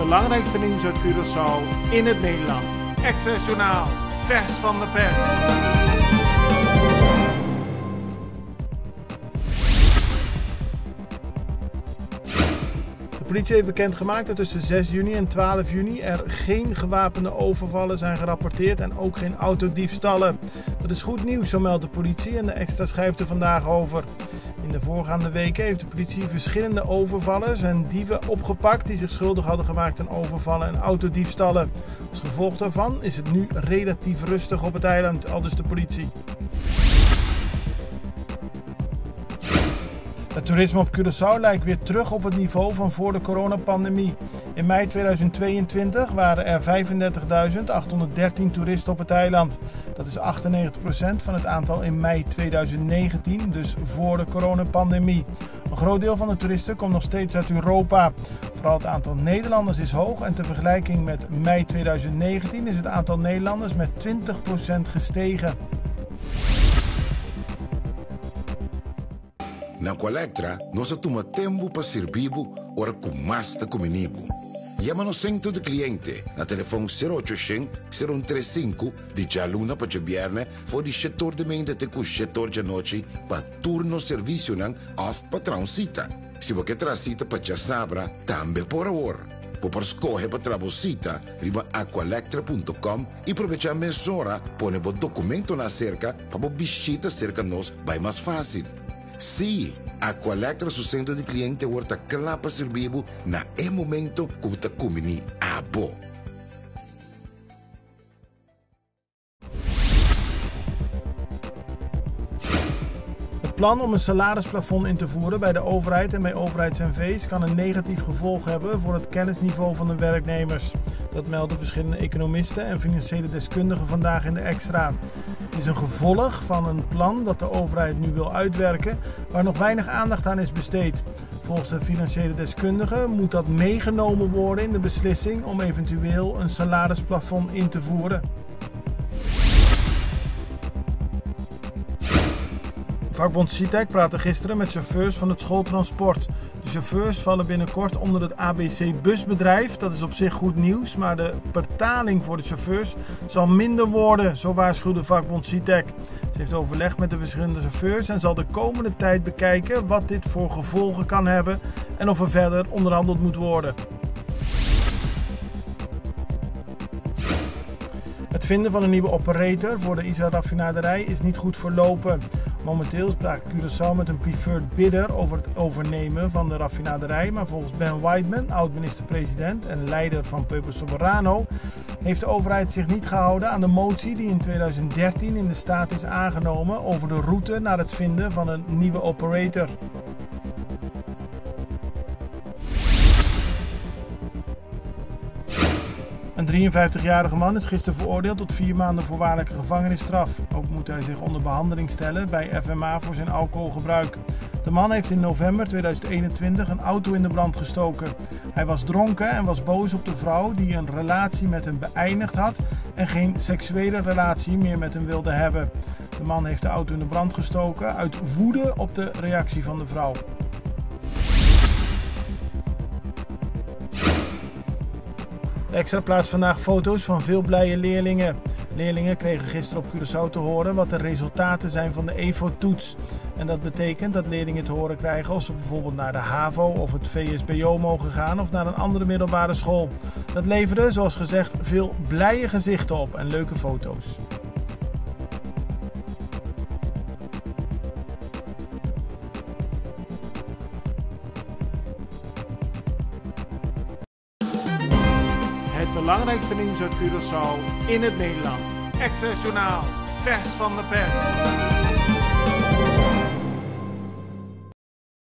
belangrijkste nieuws uit Curaçao in het Nederland. Access Journaal, vers van de pers. De politie heeft bekendgemaakt dat tussen 6 juni en 12 juni er geen gewapende overvallen zijn gerapporteerd en ook geen autodiefstallen. Dat is goed nieuws, zo meldt de politie en de Extra schrijft er vandaag over. In de voorgaande weken heeft de politie verschillende overvallers en dieven opgepakt die zich schuldig hadden gemaakt aan overvallen en autodiefstallen. Als gevolg daarvan is het nu relatief rustig op het eiland, aldus de politie. Het toerisme op Curaçao lijkt weer terug op het niveau van voor de coronapandemie. In mei 2022 waren er 35.813 toeristen op het eiland. Dat is 98% van het aantal in mei 2019, dus voor de coronapandemie. Een groot deel van de toeristen komt nog steeds uit Europa. Vooral het aantal Nederlanders is hoog en ter vergelijking met mei 2019 is het aantal Nederlanders met 20% gestegen. Na Colectra, nós toma tempo para servir ora com mais de comunibo. Llama no centro de cliente na telefone 0800-035 de Jaluna para Viernes voor die setor de mente te com setor de noite para turno serviço nan of patrão cita. Se você traz cita para já sabra, também por hora. Por escolher para trabalhar, riba aqualectra.com e aproveitar meia hora, põe o documento na cerca para visita cerca nós vai mais fácil. Sim, a Colectra su centro de cliente worta clapa servibo na momento que você comini abo. Het plan om een salarisplafond in te voeren bij de overheid en bij overheids-NV's kan een negatief gevolg hebben voor het kennisniveau van de werknemers. Dat melden verschillende economisten en financiële deskundigen vandaag in de Extra. Het is een gevolg van een plan dat de overheid nu wil uitwerken, waar nog weinig aandacht aan is besteed. Volgens de financiële deskundigen moet dat meegenomen worden in de beslissing om eventueel een salarisplafond in te voeren. Vakbond CITEC praatte gisteren met chauffeurs van het schooltransport. De chauffeurs vallen binnenkort onder het ABC busbedrijf. Dat is op zich goed nieuws, maar de betaling voor de chauffeurs zal minder worden, zo waarschuwde vakbond CITEC. Ze heeft overleg met de verschillende chauffeurs en zal de komende tijd bekijken wat dit voor gevolgen kan hebben en of er verder onderhandeld moet worden. Het vinden van een nieuwe operator voor de ISA-raffinaderij is niet goed verlopen. Momenteel spraak Curaçao met een preferred bidder over het overnemen van de raffinaderij, maar volgens Ben Whiteman, oud-minister-president en leider van Pueblo Soberano, heeft de overheid zich niet gehouden aan de motie die in 2013 in de staat is aangenomen over de route naar het vinden van een nieuwe operator. Een 53-jarige man is gisteren veroordeeld tot 4 maanden voorwaardelijke gevangenisstraf. Ook moet hij zich onder behandeling stellen bij FMA voor zijn alcoholgebruik. De man heeft in november 2021 een auto in de brand gestoken. Hij was dronken en was boos op de vrouw die een relatie met hem beëindigd had en geen seksuele relatie meer met hem wilde hebben. De man heeft de auto in de brand gestoken uit woede op de reactie van de vrouw. De Extra plaatst vandaag foto's van veel blije leerlingen. Leerlingen kregen gisteren op Curaçao te horen wat de resultaten zijn van de EVO-toets. En dat betekent dat leerlingen te horen krijgen of ze bijvoorbeeld naar de HAVO of het VSBO mogen gaan of naar een andere middelbare school. Dat leverde, zoals gezegd, veel blije gezichten op en leuke foto's. Het belangrijkste nieuws uit Curaçao in het Nederland. Access Journaal, vers van de pers.